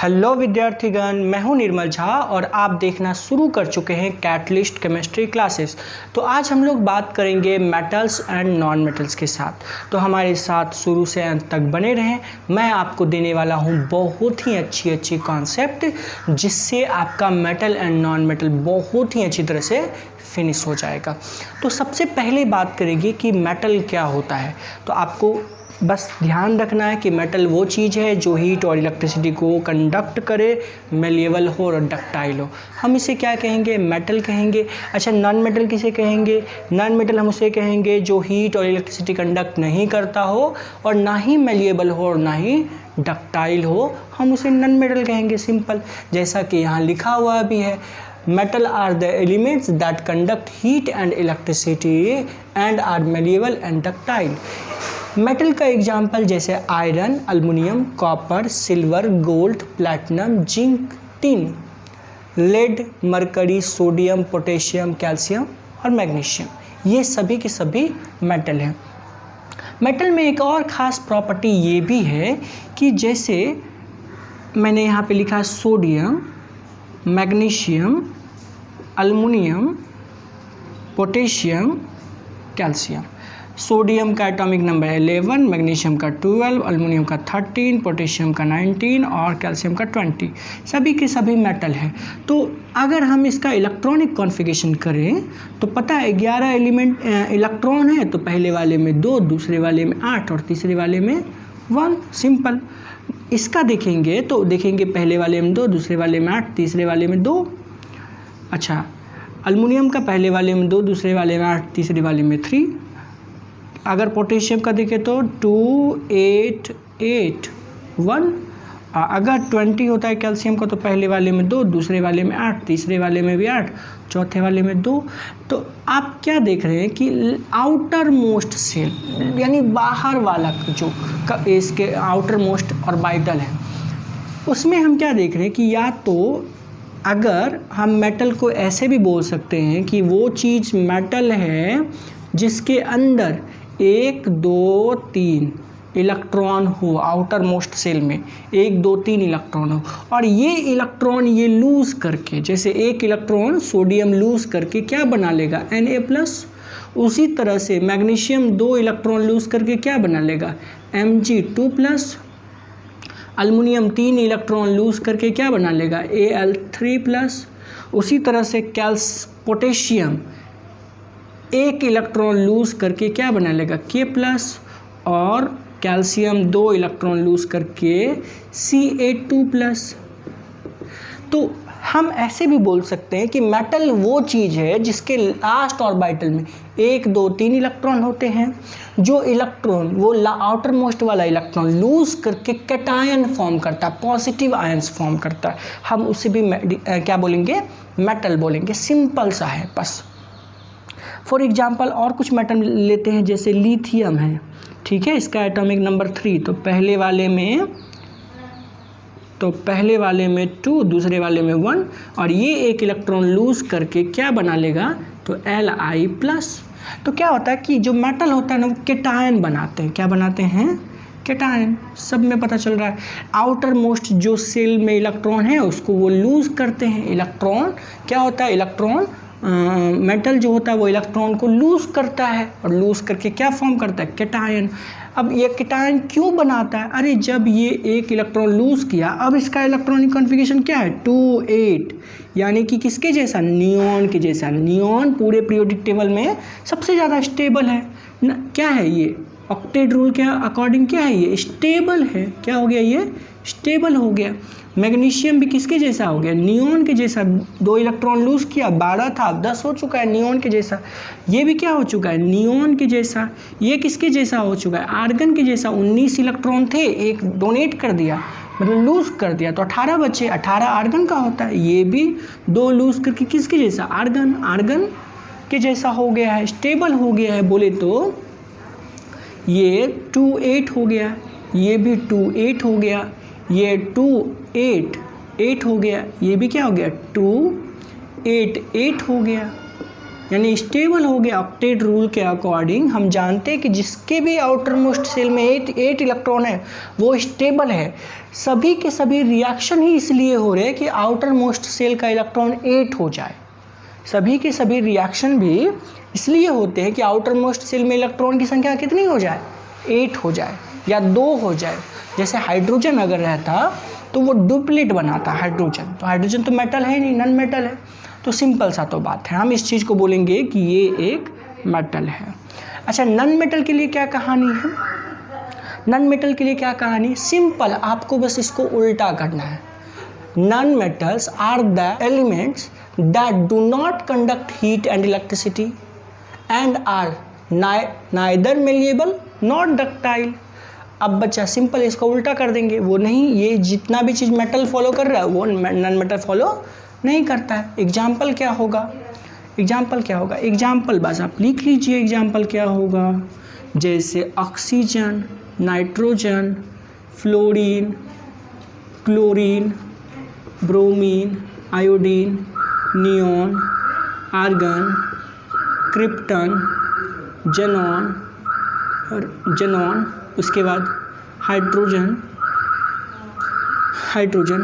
Hello विद्यार्थीगण, मैं हूं निर्मल झा और आप देखना शुरू कर चुके हैं कैटलिस्ट केमिस्ट्री क्लासेस। तो आज हम लोग बात करेंगे मेटल्स एंड नॉन मेटल्स के साथ। तो हमारे साथ शुरू से अंत तक बने रहें। मैं आपको देने वाला हूं बहुत ही अच्छी कॉन्सेप्ट, जिससे आपका मेटल एंड नॉन मेटल बहुत ही अच्छी तरह से फिनिश हो जाएगा। तो सबसे पहले बात करेंगे कि मेटल क्या होता है। तो आपको बस ध्यान रखना है कि मेटल वो चीज़ है जो हीट और इलेक्ट्रिसिटी को कंडक्ट करे, मेलिएबल हो और डक्टाइल हो। हम इसे क्या कहेंगे? मेटल कहेंगे। अच्छा, नॉन मेटल किसे कहेंगे? नॉन मेटल हम उसे कहेंगे जो हीट और इलेक्ट्रिसिटी कंडक्ट नहीं करता हो और ना ही मेलिएबल हो और ना ही डक्टाइल हो, हम उसे नॉन मेटल कहेंगे। सिंपल, जैसा कि यहाँ लिखा हुआ भी है, metal are the elements that conduct heat and electricity and are malleable and ductile। Metal का एग्जाम्पल जैसे iron, aluminium, copper, silver, gold, platinum, zinc, tin, lead, mercury, sodium, potassium, calcium और मैग्नीशियम, ये सभी के सभी मेटल हैं। Metal में एक और ख़ास प्रॉपर्टी ये भी है कि जैसे मैंने यहाँ पे लिखा sodium, magnesium, aluminium, potassium, calcium. Sodium का एटॉमिक नंबर 11, मैग्नीशियम का 12, अल्मुनियम का 13, पोटेशियम का 19 और कैल्शियम का 20, सभी के सभी मेटल हैं। तो अगर हम इसका इलेक्ट्रॉनिक कॉन्फ़िगरेशन करें तो पता है 11 एलिमेंट इलेक्ट्रॉन है, तो पहले वाले में 2, दूसरे वाले में 8 और तीसरे वाले में 1। सिंपल। इसका देखेंगे तो देखेंगे पहले वाले में 2, दूसरे वाले में 8, तीसरे वाले में 2। अच्छा, अल्मुनियम का पहले वाले में 2, दूसरे वाले में 8, तीसरे वाले में 3। अगर पोटेशियम का देखें तो 2, 8, 8, 1। अगर 20 होता है कैल्शियम का तो पहले वाले में 2, दूसरे वाले में 8, तीसरे वाले में भी 8, चौथे वाले में 2। तो आप क्या देख रहे हैं कि आउटर मोस्ट सेल यानी बाहर वाला जो इसके आउटर मोस्ट ऑर्बिटल है, उसमें हम क्या देख रहे हैं कि या तो अगर हम मेटल को ऐसे भी बोल सकते हैं कि वो चीज़ मेटल है जिसके अंदर 1, 2, 3 इलेक्ट्रॉन हो, आउटर मोस्ट सेल में 1, 2, 3 इलेक्ट्रॉन हो, और ये इलेक्ट्रॉन ये लूज़ करके, जैसे एक इलेक्ट्रॉन सोडियम लूज़ करके क्या बना लेगा? Na+। उसी तरह से मैग्नीशियम 2 इलेक्ट्रॉन लूज़ करके क्या बना लेगा? Mg2+। अल्मुनियम 3 इलेक्ट्रॉन लूज़ करके क्या बना लेगा? Al3+। उसी तरह से पोटेशियम 1 इलेक्ट्रॉन लूज़ करके क्या बना लेगा? K+। और कैल्शियम 2 इलेक्ट्रॉन लूज़ करके Ca2+। तो हम ऐसे भी बोल सकते हैं कि मेटल वो चीज़ है जिसके लास्ट ऑर्बिटल में 1, 2, 3 इलेक्ट्रॉन होते हैं। जो इलेक्ट्रॉन वो आउटर मोस्ट वाला इलेक्ट्रॉन लूज़ करके कैटायन फॉर्म करता है, पॉजिटिव आयंस फॉर्म करता है, हम उसे भी क्या बोलेंगे? मेटल बोलेंगे। सिंपल सा है बस। फॉर एग्जांपल और कुछ मेटल लेते हैं, जैसे लिथियम है, ठीक है, इसका एटॉमिक नंबर 3। तो पहले वाले में 2, दूसरे वाले में 1, और ये 1 इलेक्ट्रॉन लूज़ करके क्या बना लेगा? तो Li+। तो क्या होता है कि जो मेटल होता है ना, वो कैटायन बनाते हैं। क्या बनाते हैं? कैटायन। सब में पता चल रहा है। आउटर मोस्ट जो सेल में इलेक्ट्रॉन है उसको वो लूज़ करते हैं। इलेक्ट्रॉन क्या होता है? इलेक्ट्रॉन मेटल जो होता है वो इलेक्ट्रॉन को लूज़ करता है और लूज़ करके क्या फॉर्म करता है? कैटायन। अब ये कैटायन क्यों बनाता है? अरे जब ये 1 इलेक्ट्रॉन लूज़ किया, अब इसका इलेक्ट्रॉनिक कॉन्फ़िगरेशन क्या है? 2, 8, यानी कि किसके जैसा? नियॉन के जैसा। नियॉन पूरे पीरियोडिक टेबल में सबसे ज़्यादा स्टेबल है क्या है ये? ऑक्टेट रूल के अकॉर्डिंग क्या है ये? स्टेबल है। क्या हो गया? ये स्टेबल हो गया। मैग्नीशियम भी किसके जैसा हो गया? नियॉन के जैसा। 2 इलेक्ट्रॉन लूज़ किया, 12 था, 10 हो चुका है, नियॉन के जैसा। ये भी क्या हो चुका है? नियॉन के जैसा। ये किसके जैसा हो चुका है? आर्गन के जैसा। 19 इलेक्ट्रॉन थे, 1 डोनेट कर दिया, मतलब लूज़ कर दिया, तो 18 बचे। 18 आर्गन का होता है। ये भी 2 लूज़ करके किसके जैसा? आर्गन के जैसा हो गया है, स्टेबल हो गया है। बोले तो ये 2, 8 हो गया, ये भी 2, 8 हो गया, ये 2, 8 हो गया, ये भी क्या हो गया? 2, 8 हो गया। यानी स्टेबल हो गया। ऑक्टेट रूल के अकॉर्डिंग हम जानते हैं कि जिसके भी आउटर मोस्ट सेल में 8 इलेक्ट्रॉन है वो स्टेबल है। सभी के सभी रिएक्शन ही इसलिए हो रहे हैं कि आउटर मोस्ट सेल का इलेक्ट्रॉन 8 हो जाए। सभी के सभी रिएक्शन भी इसलिए होते हैं कि आउटर मोस्ट सेल में इलेक्ट्रॉन की संख्या कितनी हो जाए, 8 हो जाए या 2 हो जाए। जैसे हाइड्रोजन अगर रहता तो वो डुप्लेट बनाता हाइड्रोजन, तो हाइड्रोजन तो मेटल है नहीं, नॉन मेटल है। तो सिंपल सा तो बात है, हम इस चीज़ को बोलेंगे कि ये एक मेटल है। अच्छा, नॉन मेटल के लिए क्या कहानी है? नॉन मेटल के लिए क्या कहानी? सिंपल, आपको बस इसको उल्टा करना है। Non metals are the elements that do not conduct heat and electricity and are neither malleable not ductile. अब बच्चा सिंपल इसको उल्टा कर देंगे, वो नहीं, ये जितना भी चीज़ मेटल फॉलो कर रहा है वो नॉन मेटल फॉलो नहीं करता है। एग्जाम्पल क्या होगा? एग्जाम्पल क्या होगा? एग्जाम्पल बस आप लिख लीजिए, एग्जाम्पल क्या होगा। जैसे oxygen, nitrogen, fluorine, chlorine, bromine, iodine, neon, argon, krypton, xenon, उसके बाद हाइड्रोजन,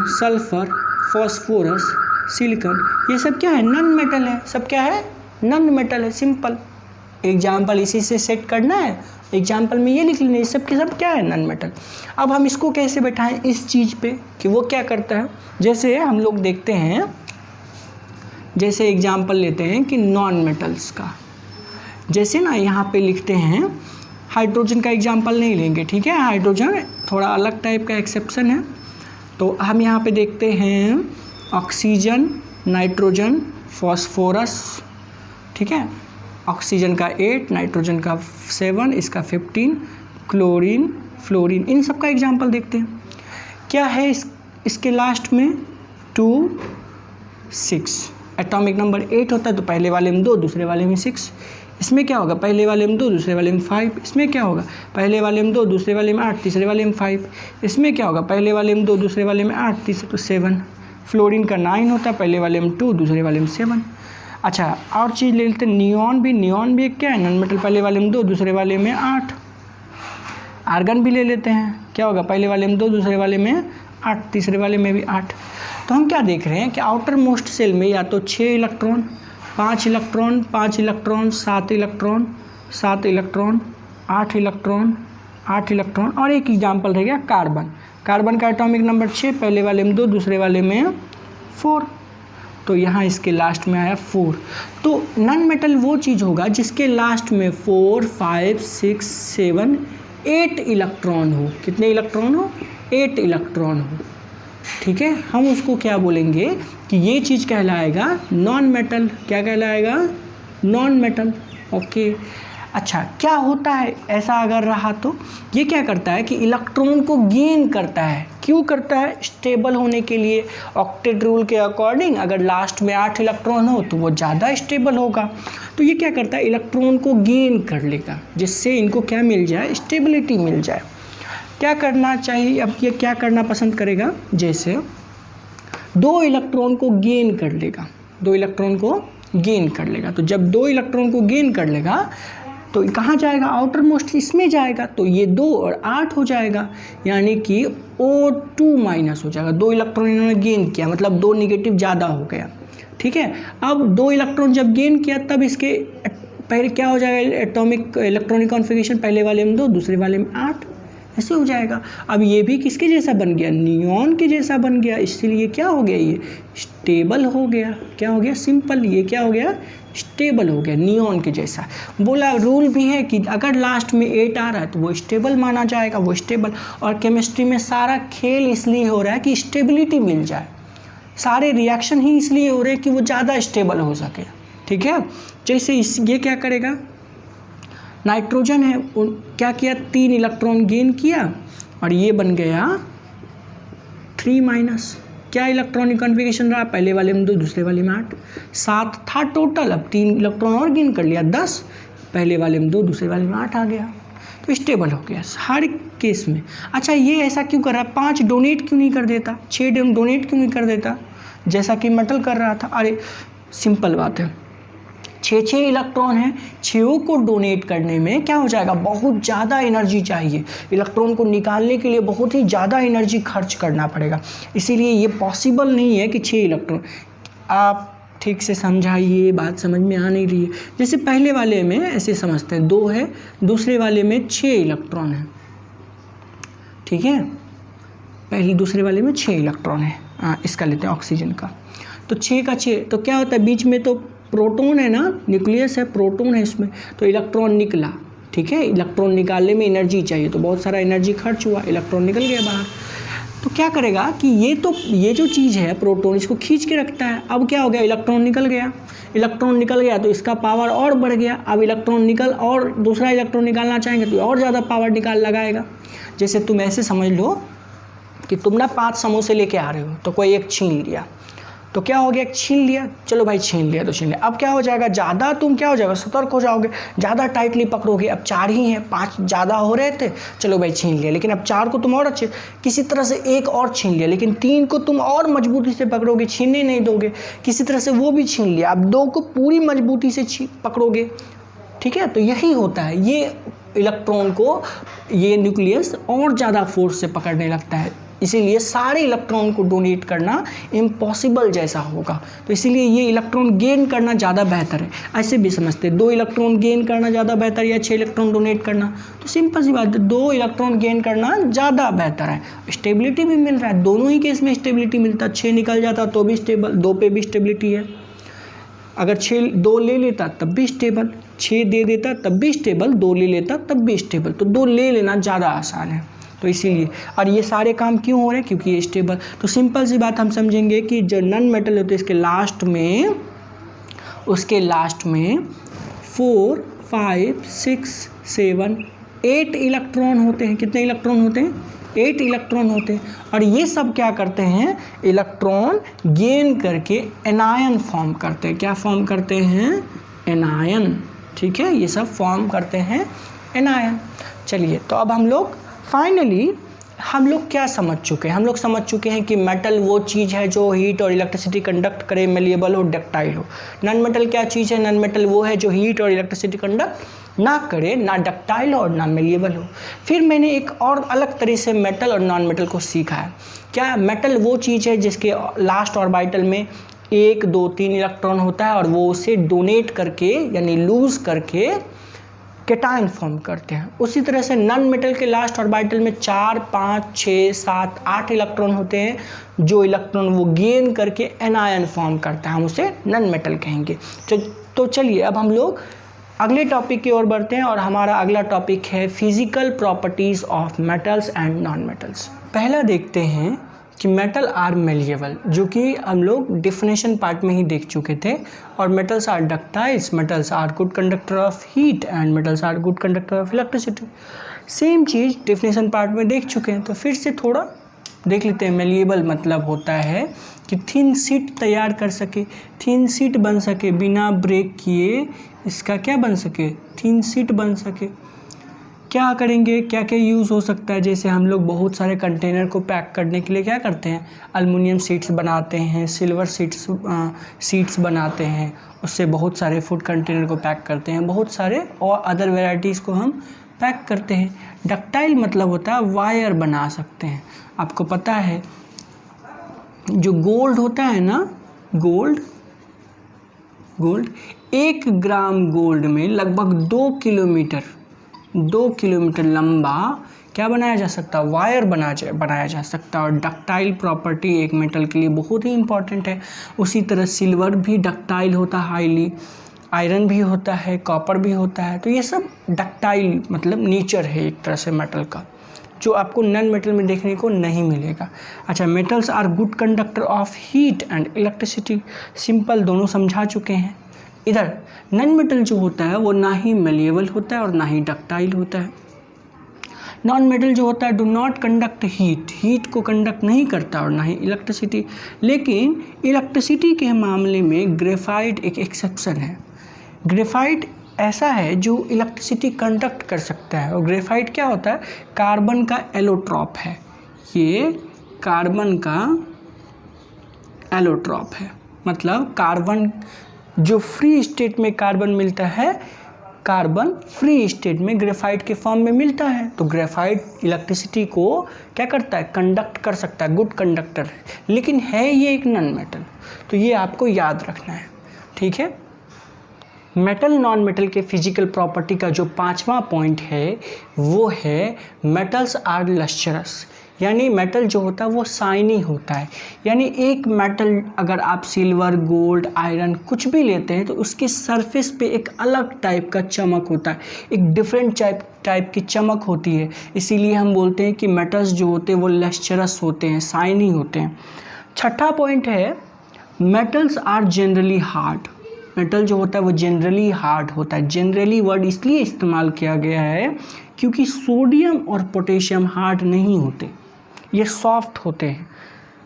सल्फर, फॉस्फोरस, सिलिकॉन, ये सब क्या है? नॉन मेटल है। सब क्या है? नॉन मेटल है। सिंपल एग्जाम्पल इसी से सेट करना है। एग्जाम्पल में ये लिख लेना, ये सब के सब क्या है? Non metal. अब हम इसको कैसे बैठाएं इस चीज़ पे कि वो क्या करता है? जैसे हम लोग देखते हैं, जैसे एग्जाम्पल लेते हैं कि नॉन मेटल्स का, जैसे ना यहाँ पे लिखते हैं, हाइड्रोजन का एग्जाम्पल नहीं लेंगे, ठीक है? हाइड्रोजन थोड़ा अलग टाइप का एक्सेप्शन है। तो हम यहाँ पे देखते हैं ऑक्सीजन, नाइट्रोजन, फॉस्फोरस, ठीक है? ऑक्सीजन का 8, नाइट्रोजन का 7, इसका 15, क्लोरीन, फ्लोरीन, इन सब का एग्जाम्पल देखते हैं। क्या है इसके लास्ट में? 2, 6। एटॉमिक नंबर 8 होता है तो पहले वाले में 2, दूसरे वाले में 6। इसमें क्या होगा? पहले वाले में 2, दूसरे वाले में 5। इसमें क्या होगा? पहले वाले में 2, दूसरे वाले में 8, तीसरे वाले में 5। इसमें क्या होगा? पहले वाले में 2, दूसरे वाले में 8, तीसरे तो 7। फ्लोरीन का 9 होता है, पहले वाले में 2, दूसरे वाले में 7। अच्छा, और चीज़ ले लेते हैं, नियॉन भी क्या है? नॉन मेटल, पहले वाले में 2, दूसरे वाले में 8। आर्गन भी ले लेते हैं, क्या होगा? पहले वाले में 2, दूसरे वाले में 8, तीसरे वाले में भी 8। तो हम क्या देख रहे हैं कि आउटर मोस्ट सेल में या तो 6 electron, 5 electron, 5 electron, 7 electron, 7 electron, 8 electron, 8 electron, और एक एग्जाम्पल रह गया कार्बन। कार्बन का एटॉमिक नंबर 6, पहले वाले में 2, दूसरे वाले में 4। तो यहाँ इसके लास्ट में आया 4। तो नॉन मेटल वो चीज़ होगा जिसके लास्ट में 4, 5, 6, 7, 8 इलेक्ट्रॉन हो। कितने इलेक्ट्रॉन हो? 8 इलेक्ट्रॉन हो, ठीक है? हम उसको क्या बोलेंगे कि ये चीज़ कहलाएगा नॉन मेटल। क्या कहलाएगा? Non metal. ओके। अच्छा, क्या होता है ऐसा अगर रहा तो? ये क्या करता है कि इलेक्ट्रॉन को गेन करता है। क्यों करता है? स्टेबल होने के लिए। ऑक्टेट रूल के अकॉर्डिंग अगर लास्ट में 8 इलेक्ट्रॉन हो तो वो ज़्यादा स्टेबल होगा। तो ये क्या करता है? इलेक्ट्रॉन को गेन कर लेगा, जिससे इनको क्या मिल जाए? स्टेबिलिटी मिल जाए। क्या करना चाहिए? अब ये क्या करना पसंद करेगा? जैसे 2 इलेक्ट्रॉन को गेन कर लेगा, 2 इलेक्ट्रॉन को गेन कर लेगा। तो जब 2 इलेक्ट्रॉन को गेन कर लेगा तो कहाँ जाएगा? आउटर मोस्ट इसमें जाएगा, तो ये 2 और 8 हो जाएगा, यानी कि O2 माइनस हो जाएगा। 2 इलेक्ट्रॉन इन्होंने गेन किया, मतलब 2 निगेटिव ज़्यादा हो गया, ठीक है? अब 2 इलेक्ट्रॉन जब गेन किया तब इसके पहले क्या हो जाएगा? एटॉमिक इलेक्ट्रॉनिक कॉन्फ़िगरेशन, पहले वाले में 2, दूसरे वाले में 8, ऐसे हो जाएगा। अब ये भी किसके जैसा बन गया? नियॉन के जैसा बन गया, इसलिए क्या हो गया? ये स्टेबल हो गया। क्या हो गया? सिंपल, ये क्या हो गया? स्टेबल हो गया, नियॉन के जैसा। बोला रूल भी है कि अगर लास्ट में 8 आ रहा है तो वो स्टेबल माना जाएगा, वो स्टेबल। और केमिस्ट्री में सारा खेल इसलिए हो रहा है कि स्टेबिलिटी मिल जाए। सारे रिएक्शन ही इसलिए हो रहे हैं कि वो ज़्यादा स्टेबल हो सके, ठीक है? जैसे ये क्या करेगा? नाइट्रोजन है, क्या किया? 3 इलेक्ट्रॉन गेन किया और ये बन गया 3 माइनस। क्या इलेक्ट्रॉनिक कॉन्फ़िगरेशन रहा? पहले वाले में 2, दूसरे वाले में 8, 7 था टोटल। अब 3 इलेक्ट्रॉन और गेन कर लिया, 10। पहले वाले में 2, दूसरे वाले में 8 आ गया, तो स्टेबल हो गया हर केस में। अच्छा, ये ऐसा क्यों कर रहा है? 5 डोनेट क्यों नहीं कर देता? 6 डोनेट क्यों नहीं कर देता जैसा कि मेटल कर रहा था? अरे सिंपल बात है, 6 इलेक्ट्रॉन हैं, 6 को डोनेट करने में क्या हो जाएगा, बहुत ज़्यादा एनर्जी चाहिए। इलेक्ट्रॉन को निकालने के लिए बहुत ही ज़्यादा एनर्जी खर्च करना पड़ेगा, इसीलिए ये पॉसिबल नहीं है कि 6 इलेक्ट्रॉन। आप ठीक से समझाइए, बात समझ में आ नहीं रही है। जैसे पहले वाले में ऐसे समझते हैं 2 है, दूसरे वाले में 6 इलेक्ट्रॉन है, ठीक है, पहले दूसरे वाले में 6 इलेक्ट्रॉन है। इसका लेते हैं ऑक्सीजन का, तो 6 का 6, तो क्या होता है बीच में तो प्रोटॉन है ना, न्यूक्लियस है, प्रोटॉन है इसमें, तो इलेक्ट्रॉन निकला, ठीक है। इलेक्ट्रॉन निकालने में एनर्जी चाहिए, तो बहुत सारा एनर्जी खर्च हुआ, इलेक्ट्रॉन निकल गया बाहर। तो क्या करेगा कि ये जो चीज़ है प्रोटॉन, इसको खींच के रखता है। अब क्या हो गया, इलेक्ट्रॉन निकल गया तो इसका पावर और बढ़ गया। अब इलेक्ट्रॉन और दूसरा इलेक्ट्रॉन निकालना चाहेंगे तो और ज़्यादा पावर लगाएगा। जैसे तुम ऐसे समझ लो कि तुम ना 5 समोसे लेके आ रहे हो, तो कोई एक छीन लिया, तो क्या हो गया, छीन लिया, चलो भाई छीन लिया तो छीन लिया। अब क्या हो जाएगा, ज़्यादा तुम क्या हो जाएगा, सतर्क हो जाओगे, ज़्यादा टाइटली पकड़ोगे। अब 4 ही हैं, 5 ज़्यादा हो रहे थे, चलो भाई छीन लिया, लेकिन अब 4 को तुम और अच्छे किसी तरह से एक और छीन लिया, लेकिन 3 को तुम और मजबूती से पकड़ोगे, छीनने नहीं दोगे, किसी तरह से वो भी छीन लिया। अब 2 को पूरी मजबूती से पकड़ोगे, ठीक है। तो यही होता है, ये इलेक्ट्रॉन को ये न्यूक्लियस और ज़्यादा फोर्स से पकड़ने लगता है, इसीलिए सारे इलेक्ट्रॉन को डोनेट करना इम्पॉसिबल जैसा होगा। तो इसीलिए ये इलेक्ट्रॉन गेन करना ज़्यादा बेहतर है। ऐसे भी समझते हैं 2 इलेक्ट्रॉन गेन करना ज़्यादा बेहतर या 6 इलेक्ट्रॉन डोनेट करना, तो सिंपल सी बात है, 2 इलेक्ट्रॉन गेन करना ज़्यादा बेहतर है। स्टेबिलिटी भी मिल रहा है, दोनों ही केस में स्टेबिलिटी मिलता है। 6 निकल जाता तो भी स्टेबल, 2 पे भी स्टेबिलिटी है। अगर 2 ले लेता तब भी स्टेबल, 6 दे देता तब भी स्टेबल, 2 ले लेता तब भी स्टेबल, तो 2 ले लेना ज़्यादा आसान है। तो इसीलिए, और ये सारे काम क्यों हो रहे हैं, क्योंकि ये स्टेबल। तो सिंपल सी बात हम समझेंगे कि जो नॉन मेटल होते हैं उसके लास्ट में 4, 5, 6, 7, 8 इलेक्ट्रॉन होते हैं। कितने इलेक्ट्रॉन होते हैं, 8 इलेक्ट्रॉन होते हैं। और ये सब क्या करते हैं, इलेक्ट्रॉन गेन करके एनायन फॉर्म करते हैं। क्या फॉर्म करते हैं, एनायन, ठीक है, ये सब फॉर्म करते हैं एनायन। चलिए, तो अब हम लोग फाइनली क्या समझ चुके हैं, हम लोग समझ चुके हैं कि मेटल वो चीज़ है जो हीट और इलेक्ट्रिसिटी कंडक्ट करे, मेलिएबल हो, डक्टाइल हो। नॉन मेटल क्या चीज़ है, नॉन मेटल वो है जो हीट और इलेक्ट्रिसिटी कंडक्ट ना करे, ना डक्टाइल हो और ना मेलिएबल हो। फिर मैंने एक और अलग तरह से मेटल और नॉन मेटल को सीखा है। क्या मेटल वो चीज़ है जिसके लास्ट ऑर्बिटल में 1, 2, 3 इलेक्ट्रॉन होता है और वो उसे डोनेट करके यानी लूज करके कैटायन फॉर्म करते हैं। उसी तरह से नॉन मेटल के लास्ट ऑर्बिटल में 4, 5, 6, 7, 8 इलेक्ट्रॉन होते हैं, जो इलेक्ट्रॉन वो गेन करके एनायन फॉर्म करता है, हम उसे नॉन मेटल कहेंगे। तो चलिए अब हम लोग अगले टॉपिक की ओर बढ़ते हैं और हमारा अगला टॉपिक है physical properties of metals and non metals. पहला देखते हैं कि मेटल आर मेलिएबल, जो कि हम लोग डिफिनेशन पार्ट में ही देख चुके थे। और metals are ductiles, metals are good conductor of heat and metals are good conductor of electricity. Same चीज़ डिफिनेशन पार्ट में देख चुके हैं, तो फिर से थोड़ा देख लेते हैं। मेलिएबल मतलब होता है कि थिन शीट तैयार कर सके, थिन शीट बन सके, बिना ब्रेक किए इसका क्या बन सके, थिन शीट बन सके। क्या करेंगे, क्या क्या यूज़ हो सकता है, जैसे हम लोग बहुत सारे कंटेनर को पैक करने के लिए क्या करते हैं, एल्युमिनियम शीट्स बनाते हैं, सिल्वर शीट्स बनाते हैं, उससे बहुत सारे फूड कंटेनर को पैक करते हैं, बहुत सारे और अदर वेराइटीज़ को हम पैक करते हैं। डक्टाइल मतलब होता है वायर बना सकते हैं। आपको पता है जो गोल्ड होता है ना, गोल्ड 1 ग्राम गोल्ड में लगभग 2 किलोमीटर लंबा क्या बनाया जा सकता है, वायर बनाया जा सकता है। और डक्टाइल प्रॉपर्टी एक मेटल के लिए बहुत ही इंपॉर्टेंट है। उसी तरह सिल्वर भी डक्टाइल होता है हाईली, आयरन भी होता है, कॉपर भी होता है। तो ये सब डक्टाइल मतलब नेचर है एक तरह से मेटल का, जो आपको नॉन मेटल में देखने को नहीं मिलेगा। अच्छा, metals are good conductor of heat and electricity, simple दोनों समझा चुके हैं। इधर नॉन मेटल जो होता है वो ना ही मेलिएबल होता है और ना ही डक्टाइल होता है। नॉन मेटल जो होता है डू नॉट कंडक्ट हीट को कंडक्ट नहीं करता और ना ही इलेक्ट्रिसिटी। लेकिन इलेक्ट्रिसिटी के मामले में ग्रेफाइट एक एक्सेप्शन है। ग्रेफाइट ऐसा है जो इलेक्ट्रिसिटी कंडक्ट कर सकता है। और ग्रेफाइट क्या होता है, कार्बन का एलोट्रॉप है। ये कार्बन का एलोट्रॉप है, मतलब कार्बन जो फ्री स्टेट में कार्बन मिलता है, कार्बन फ्री स्टेट में ग्रेफाइट के फॉर्म में मिलता है। तो ग्रेफाइट इलेक्ट्रिसिटी को क्या करता है, कंडक्ट कर सकता है, गुड कंडक्टर है, लेकिन है ये एक नॉन मेटल। तो ये आपको याद रखना है, ठीक है। मेटल नॉन मेटल के फिजिकल प्रॉपर्टी का जो 5वां पॉइंट है वो है मेटल्स आर लस्चरस, यानी मेटल जो होता है वो शाइनी होता है। यानी एक मेटल अगर आप सिल्वर, गोल्ड, आयरन कुछ भी लेते हैं तो उसके सरफेस पे एक अलग टाइप का चमक होता है, एक डिफरेंट टाइप की चमक होती है। इसीलिए हम बोलते हैं कि मेटल्स जो होते हैं वो लस्चरस होते हैं, शाइनी होते हैं। छठा पॉइंट है metals are generally hard. Metal जो होता है वो जनरली हार्ड होता है। जनरली वर्ड इसलिए इस्तेमाल किया गया है क्योंकि सोडियम और पोटेशियम हार्ड नहीं होते, ये सॉफ्ट होते हैं,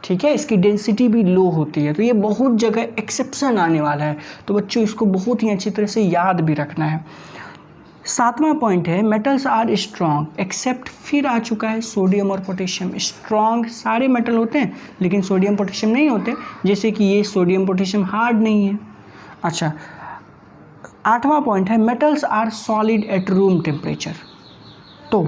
ठीक है। इसकी डेंसिटी भी लो होती है। तो ये बहुत जगह एक्सेप्शन आने वाला है, तो बच्चों इसको बहुत ही अच्छी तरह से याद भी रखना है। 7वां पॉइंट है मेटल्स आर स्ट्रॉन्ग एक्सेप्ट, फिर आ चुका है सोडियम और पोटेशियम। स्ट्रॉन्ग सारे मेटल होते हैं लेकिन सोडियम पोटेशियम नहीं होते, जैसे कि ये सोडियम पोटेशियम हार्ड नहीं है। अच्छा, 8वां पॉइंट है metals are solid at room temperature. तो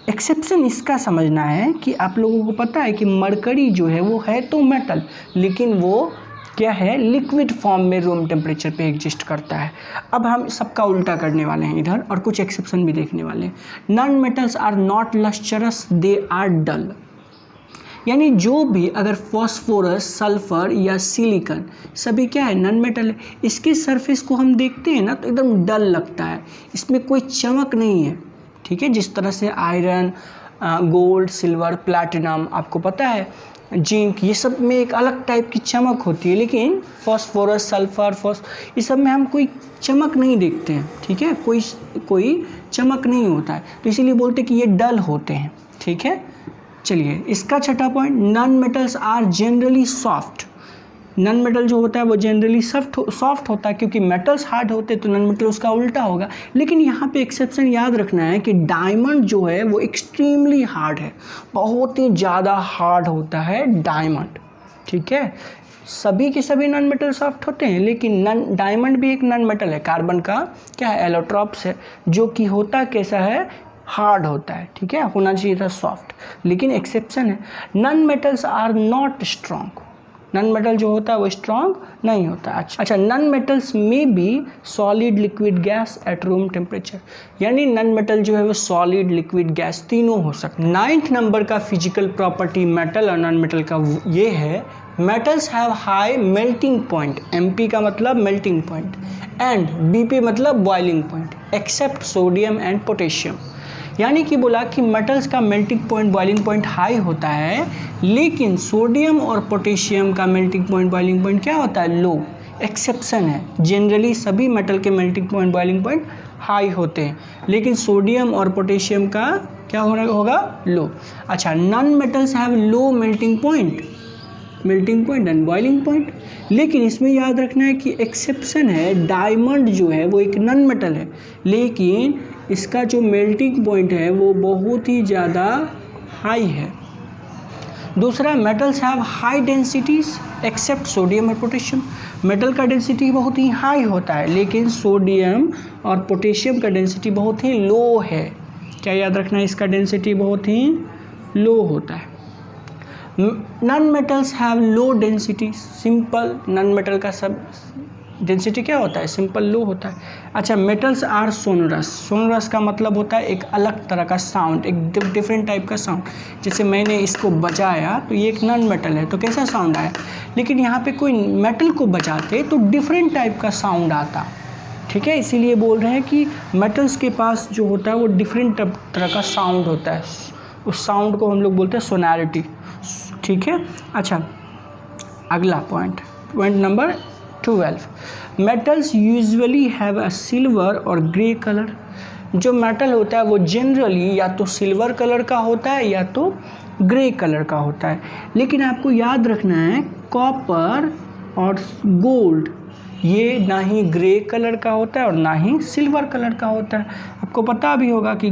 एक्सेप्शन इसका समझना है कि आप लोगों को पता है कि मरकरी जो है वो है तो मेटल, लेकिन वो क्या है, लिक्विड फॉर्म में रूम टेम्परेचर पे एग्जिस्ट करता है। अब हम सबका उल्टा करने वाले हैं इधर और कुछ एक्सेप्शन भी देखने वाले हैं। Non metals are not lustrous, they are dull. यानी जो भी अगर फॉस्फोरस, सल्फर या सिलिकॉन सभी क्या है, नॉन मेटल है, इसके सरफेस को हम देखते हैं ना तो एकदम डल लगता है, इसमें कोई चमक नहीं है, ठीक है। जिस तरह से आयरन, गोल्ड, सिल्वर, प्लैटिनम, आपको पता है जिंक, ये सब में एक अलग टाइप की चमक होती है, लेकिन फॉस्फोरस, सल्फर, ये सब में हम कोई चमक नहीं देखते हैं, ठीक है। कोई चमक नहीं होता है, तो इसीलिए बोलते हैं कि ये डल होते हैं, ठीक है। चलिए, इसका छठा point, non metals are generally soft. Non metal जो होता है वो जनरली सॉफ्ट होता है, क्योंकि मेटल्स हार्ड होते हैं तो नॉन मेटल उसका उल्टा होगा। लेकिन यहाँ पे एक्सेप्शन याद रखना है कि डायमंड जो है वो एक्सट्रीमली हार्ड है, बहुत ही ज़्यादा हार्ड होता है डायमंड, ठीक है। सभी के सभी नॉन मेटल सॉफ्ट होते हैं, लेकिन डायमंड भी एक नॉन मेटल है, कार्बन का क्या है, एलोट्रॉप्स है, जो कि होता कैसा है, हार्ड होता है, ठीक है। होना चाहिए था सॉफ्ट, लेकिन एक्सेप्शन है, non metals are not strong. Non metal जो होता है वो स्ट्रॉन्ग नहीं होता। अच्छा, नॉन मेटल्स में be solid, liquid, gas at room temperature. यानी नॉन मेटल जो है वो सॉलिड, लिक्विड, गैस तीनों हो सकते। 9th नंबर का फिजिकल प्रॉपर्टी मेटल और नॉन मेटल का ये है, metals have high melting point, MP का मतलब मेल्टिंग पॉइंट, एंड BP मतलब boiling point, except sodium and potassium. यानी कि बोला कि मेटल्स का melting point, boiling point high होता है, लेकिन सोडियम और पोटेशियम का मेल्टिंग पॉइंट, बॉइलिंग पॉइंट क्या होता है, लो। एक्सेप्शन है, जनरली सभी मेटल के melting point, boiling point high होते हैं, लेकिन सोडियम और पोटेशियम का क्या होगा, लो। अच्छा, non metals have low melting point and boiling point, लेकिन इसमें याद रखना है कि एक्सेप्शन है, डायमंड जो है वो एक नॉन मेटल है, लेकिन इसका जो मेल्टिंग पॉइंट है वो बहुत ही ज़्यादा हाई है। दूसरा, metals have high densities except sodium और पोटेशियम। मेटल का डेंसिटी बहुत ही हाई होता है, लेकिन सोडियम और पोटेशियम का डेंसिटी बहुत ही लो है। क्या याद रखना है, इसका डेंसिटी बहुत ही लो होता है। Non metals have low density, simple, non metal का सब डेंसिटी क्या होता है, सिंपल, लो होता है। अच्छा, मेटल्स आर सोनरस। सोनरस का मतलब होता है एक अलग तरह का साउंड, एक डिफरेंट टाइप का साउंड। जैसे मैंने इसको बजाया तो ये एक नॉन मेटल है तो कैसा साउंड आया, लेकिन यहाँ पे कोई मेटल को बजाते तो डिफरेंट टाइप का साउंड आता, ठीक है। इसीलिए बोल रहे हैं कि मेटल्स के पास जो होता है वो डिफरेंट तरह का साउंड होता है, उस साउंड को हम लोग बोलते हैं सोनैरिटी, ठीक है। अच्छा, अगला point number 12, metals usually have a silver और ग्रे कलर। जो मेटल होता है वो जनरली या तो सिल्वर कलर का होता है या तो ग्रे कलर का होता है, लेकिन आपको याद रखना है कॉपर और गोल्ड ये ना ही ग्रे कलर का होता है और ना ही सिल्वर कलर का होता है। आपको पता भी होगा कि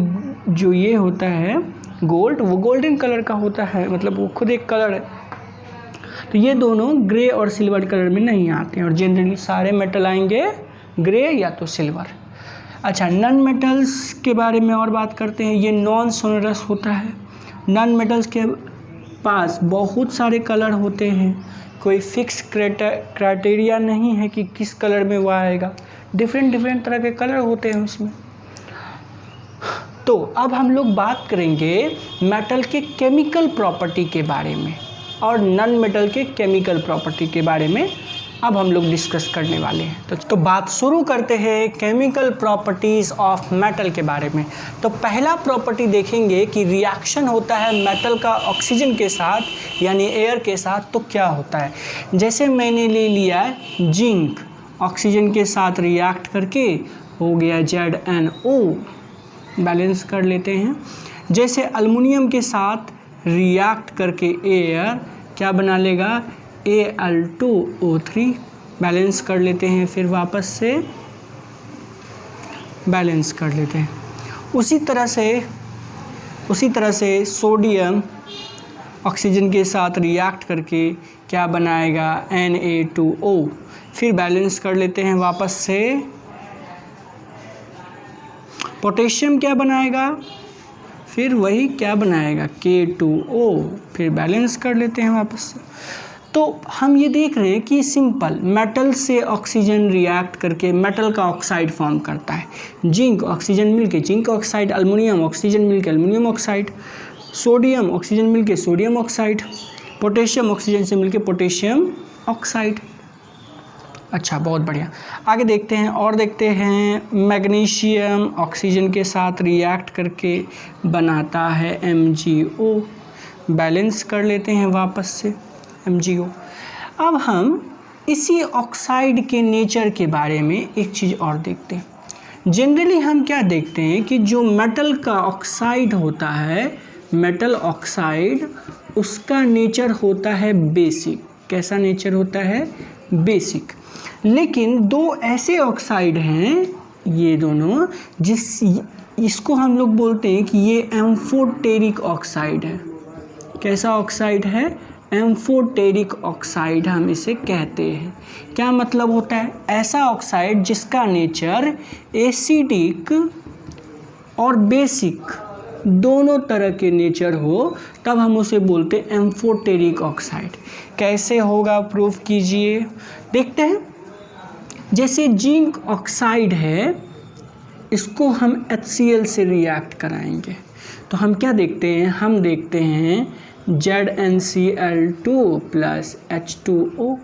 जो ये होता है गोल्ड, वो गोल्डन कलर का होता है, मतलब वो खुद एक कलर है। तो ये दोनों ग्रे और सिल्वर कलर में नहीं आते हैं और जनरली सारे मेटल आएंगे ग्रे या तो सिल्वर। अच्छा, नॉन मेटल्स के बारे में और बात करते हैं। ये नॉन सोनरस होता है। नॉन मेटल्स के पास बहुत सारे कलर होते हैं, कोई फिक्स क्राइटेरिया नहीं है कि किस कलर में वो आएगा, डिफरेंट तरह के कलर होते हैं उसमें। तो अब हम लोग बात करेंगे मेटल के केमिकल प्रॉपर्टी के बारे में और नॉन मेटल के केमिकल प्रॉपर्टी के बारे में अब हम लोग डिस्कस करने वाले हैं। तो बात शुरू करते हैं केमिकल प्रॉपर्टीज़ ऑफ मेटल के बारे में। तो पहला प्रॉपर्टी देखेंगे कि रिएक्शन होता है मेटल का ऑक्सीजन के साथ यानी एयर के साथ, तो क्या होता है। जैसे मैंने ले लिया जिंक, ऑक्सीजन के साथ रिएक्ट करके हो गया ZnO, बैलेंस कर लेते हैं। जैसे अल्युमिनियम के साथ रिएक्ट करके एयर क्या बना लेगा, Al2O3, बैलेंस कर लेते हैं, फिर वापस से बैलेंस कर लेते हैं। उसी तरह से सोडियम ऑक्सीजन के साथ रिएक्ट करके क्या बनाएगा, Na2O, फिर बैलेंस कर लेते हैं वापस से। पोटेशियम क्या बनाएगा, फिर वही क्या बनाएगा, K2O, फिर बैलेंस कर लेते हैं वापस से। तो हम ये देख रहे हैं कि सिंपल मेटल से ऑक्सीजन रिएक्ट करके मेटल का ऑक्साइड फॉर्म करता है। जिंक ऑक्सीजन मिलके जिंक ऑक्साइड, अल्युमिनियम ऑक्सीजन मिलके अल्युमिनियम ऑक्साइड, सोडियम ऑक्सीजन मिलके सोडियम ऑक्साइड, पोटेशियम ऑक्सीजन से मिलके पोटेशियम ऑक्साइड। अच्छा, बहुत बढ़िया। आगे देखते हैं और देखते हैं मैग्नीशियम ऑक्सीजन के साथ रिएक्ट करके बनाता है MgO, बैलेंस कर लेते हैं वापस से MgO। अब हम इसी ऑक्साइड के नेचर के बारे में एक चीज़ और देखते हैं। जनरली हम क्या देखते हैं कि जो मेटल का ऑक्साइड होता है, मेटल ऑक्साइड, उसका नेचर होता है बेसिक। कैसा नेचर होता है, बेसिक। लेकिन दो ऐसे ऑक्साइड हैं, ये दोनों, इसको हम लोग बोलते हैं कि ये एम्फोटेरिक ऑक्साइड है। कैसा ऑक्साइड है, एम्फोटेरिक ऑक्साइड हम इसे कहते हैं। क्या मतलब होता है, ऐसा ऑक्साइड जिसका नेचर एसिडिक और बेसिक दोनों तरह के नेचर हो, तब हम उसे बोलते हैं एम्फोटेरिक ऑक्साइड। कैसे होगा, प्रूफ कीजिए। देखते हैं, जैसे जिंक ऑक्साइड है, इसको हम HCl से रिएक्ट कराएंगे तो हम क्या देखते हैं, हम देखते हैं ZnCl2 प्लस H2O,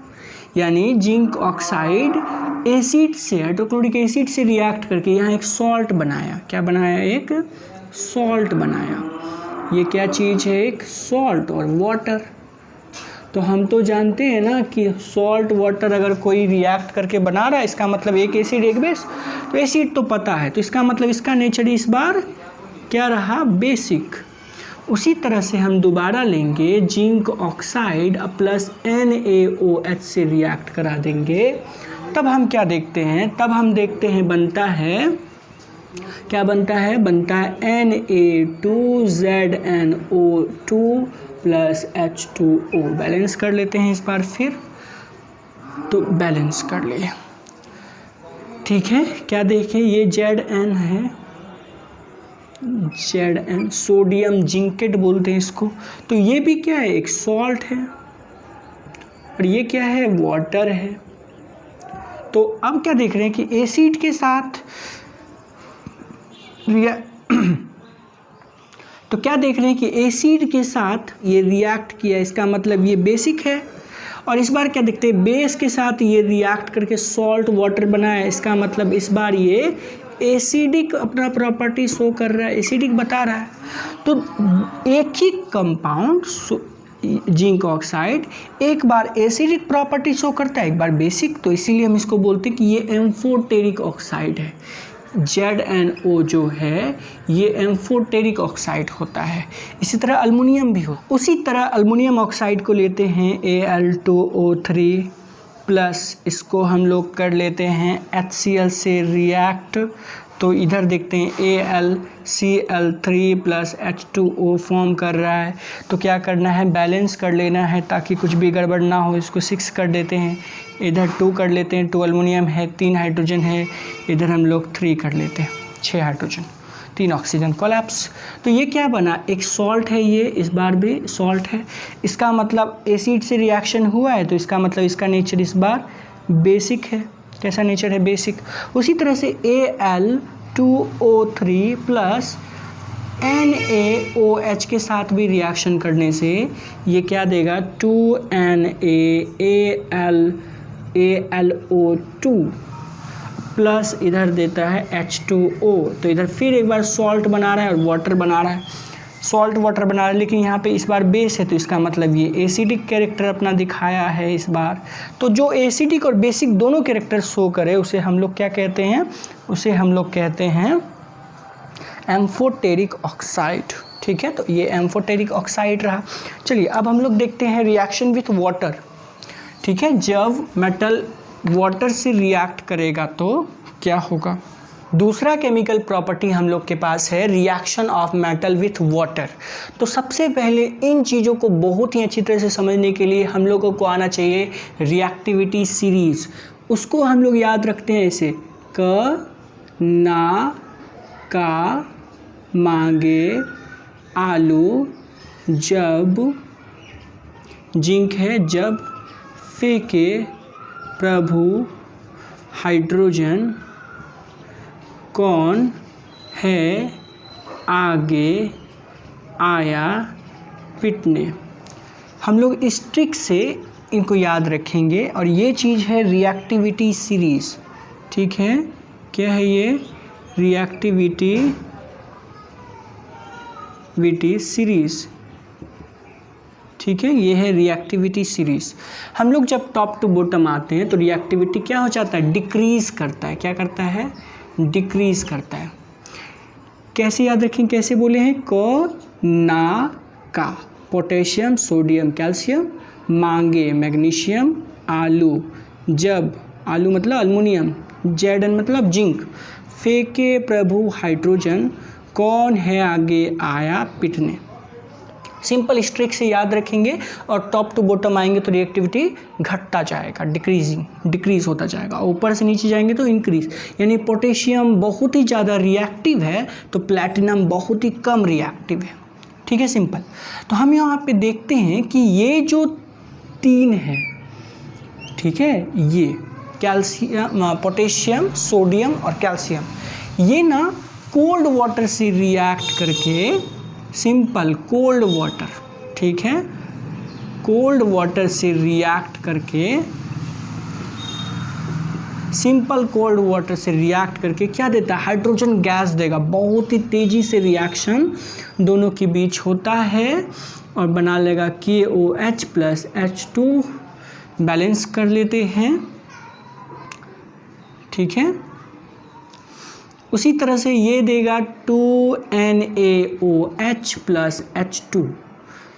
यानी जिंक ऑक्साइड एसिड से, हाइड्रोक्लोरिक एसिड से रिएक्ट करके यहाँ एक सॉल्ट बनाया। क्या बनाया, एक सॉल्ट बनाया। ये क्या चीज़ है, एक सॉल्ट और वाटर। तो हम तो जानते हैं ना कि सॉल्ट वाटर अगर कोई रिएक्ट करके बना रहा है, इसका मतलब एक एसिड एक बेस, तो एसिड तो पता है, तो इसका मतलब इसका नेचर इस बार क्या रहा, बेसिक। उसी तरह से हम दोबारा लेंगे जिंक ऑक्साइड प्लस NaOH से रिएक्ट करा देंगे, तब हम क्या देखते हैं, तब हम देखते हैं बनता है, क्या बनता है, बनता है Na2ZnO2 प्लस H2O। बैलेंस कर लेते हैं इस बार फिर, तो बैलेंस कर लिए, ठीक है। क्या देखें, ये Zn है, Zn, सोडियम जिंकेट बोलते हैं इसको। तो ये भी क्या है, एक सॉल्ट है, और ये क्या है, वाटर है। तो अब क्या देख रहे हैं कि एसिड के साथ तो क्या देख रहे हैं कि एसिड के साथ ये रिएक्ट किया, इसका मतलब ये बेसिक है। और इस बार क्या देखते हैं, बेस के साथ ये रिएक्ट करके सॉल्ट वाटर बनाया, इसका मतलब इस बार ये एसिडिक अपना प्रॉपर्टी शो कर रहा है, एसिडिक बता रहा है। तो एक ही कंपाउंड जिंक ऑक्साइड एक बार एसिडिक प्रॉपर्टी शो करता है, एक बार बेसिक, तो इसीलिए हम इसको बोलते हैं कि ये एम्फोटेरिक ऑक्साइड है। ZnO जो है ये एम्फोटेरिक ऑक्साइड होता है। इसी तरह अल्युमिनियम भी हो, उसी तरह अल्युमिनियम ऑक्साइड को लेते हैं Al2O3 प्लस, इसको हम लोग कर लेते हैं HCl से रिएक्ट, तो इधर देखते हैं AlCl3 प्लस H2O फॉर्म कर रहा है। तो क्या करना है, बैलेंस कर लेना है ताकि कुछ भी गड़बड़ ना हो। इसको 6 कर देते हैं, इधर 2 कर लेते हैं, 2 एल्युमिनियम है, 3 हाइड्रोजन है, इधर हम लोग 3 कर लेते हैं, 6 हाइड्रोजन, 3 ऑक्सीजन, कोलैप्स। तो ये क्या बना, एक सॉल्ट है, ये इस बार भी सॉल्ट है। इसका मतलब एसिड से रिएक्शन हुआ है, तो इसका मतलब इसका नेचर इस बार बेसिक है। कैसा नेचर है, बेसिक। उसी तरह से Al2O3 प्लस NaOH के साथ भी रिएक्शन करने से ये क्या देगा, 2NaAlO2 प्लस इधर देता है H2O। तो इधर फिर एक बार सॉल्ट बना रहा है और वाटर बना रहा है, सॉल्ट वाटर बना रहा है, लेकिन यहाँ पे इस बार बेस है, तो इसका मतलब ये एसिडिक कैरेक्टर अपना दिखाया है इस बार। तो जो एसिडिक और बेसिक दोनों कैरेक्टर शो करे उसे हम लोग क्या कहते हैं, उसे हम लोग कहते हैं एम्फोटेरिक ऑक्साइड। ठीक है, तो ये एम्फोटेरिक ऑक्साइड रहा। चलिए अब हम लोग देखते हैं रिएक्शन विथ वाटर। ठीक है, जब मेटल वाटर से रिएक्ट करेगा तो क्या होगा। दूसरा केमिकल प्रॉपर्टी हम लोग के पास है reaction of metal with water. तो सबसे पहले इन चीज़ों को बहुत ही अच्छी तरह से समझने के लिए हम लोगों को आना चाहिए रिएक्टिविटी सीरीज। उसको हम लोग याद रखते हैं ऐसे, क ना का मांगे आलू, जब जिंक है, जब फेंके प्रभु हाइड्रोजन, कौन है आगे आया पिटने। हम लोग इस ट्रिक से इनको याद रखेंगे और ये चीज़ है रिएक्टिविटी सीरीज़। ठीक है, क्या है ये, रिएक्टिविटी सीरीज़। ठीक है, ये है रिएक्टिविटी सीरीज़। हम लोग जब टॉप टू बॉटम आते हैं तो रिएक्टिविटी क्या हो जाता है, डिक्रीज़ करता है। क्या करता है, डिक्रीज़ करता है। कैसे याद रखें, कैसे बोले हैं, को ना का पोटेशियम सोडियम कैल्शियम, मांगे मैग्नीशियम, आलू, जब आलू मतलब अल्युमिनियम, Zn मतलब जिंक, फेंके प्रभु हाइड्रोजन, कौन है आगे आया पिटने। सिंपल इस ट्रिक से याद रखेंगे और टॉप टू बॉटम आएंगे तो रिएक्टिविटी घटता जाएगा, डिक्रीज होता जाएगा। ऊपर से नीचे जाएंगे तो इंक्रीज, यानी पोटेशियम बहुत ही ज़्यादा रिएक्टिव है तो प्लैटिनम बहुत ही कम रिएक्टिव है। ठीक है, सिंपल। तो हम यहाँ पे देखते हैं कि ये जो 3 है, ठीक है, ये कैल्शियम, पोटेशियम, सोडियम और कैल्शियम, ये ना कोल्ड वाटर से रिएक्ट करके, सिंपल कोल्ड वाटर, ठीक है, कोल्ड वाटर से रिएक्ट करके, सिंपल कोल्ड वाटर से रिएक्ट करके क्या देता है, हाइड्रोजन गैस देगा। बहुत ही तेज़ी से रिएक्शन दोनों के बीच होता है और बना लेगा KOH प्लस H2, बैलेंस कर लेते हैं। ठीक है, उसी तरह से ये देगा 2NaOH प्लस H2।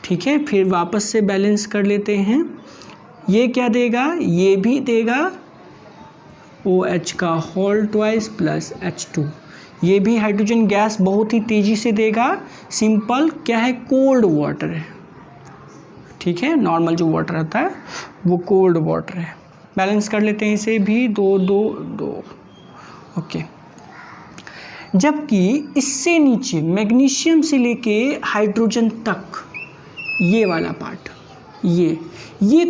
ठीक है, फिर वापस से बैलेंस कर लेते हैं। ये क्या देगा, ये भी देगा OH का होल ट्वाइस प्लस H2। ये भी हाइड्रोजन गैस बहुत ही तेज़ी से देगा। सिंपल क्या है, कोल्ड वाटर है। ठीक है, नॉर्मल जो वाटर होता है वो कोल्ड वाटर है। बैलेंस कर लेते हैं इसे भी, 2 2 2। ओके, जबकि इससे नीचे मैग्नीशियम से लेके हाइड्रोजन तक ये वाला पार्ट, ये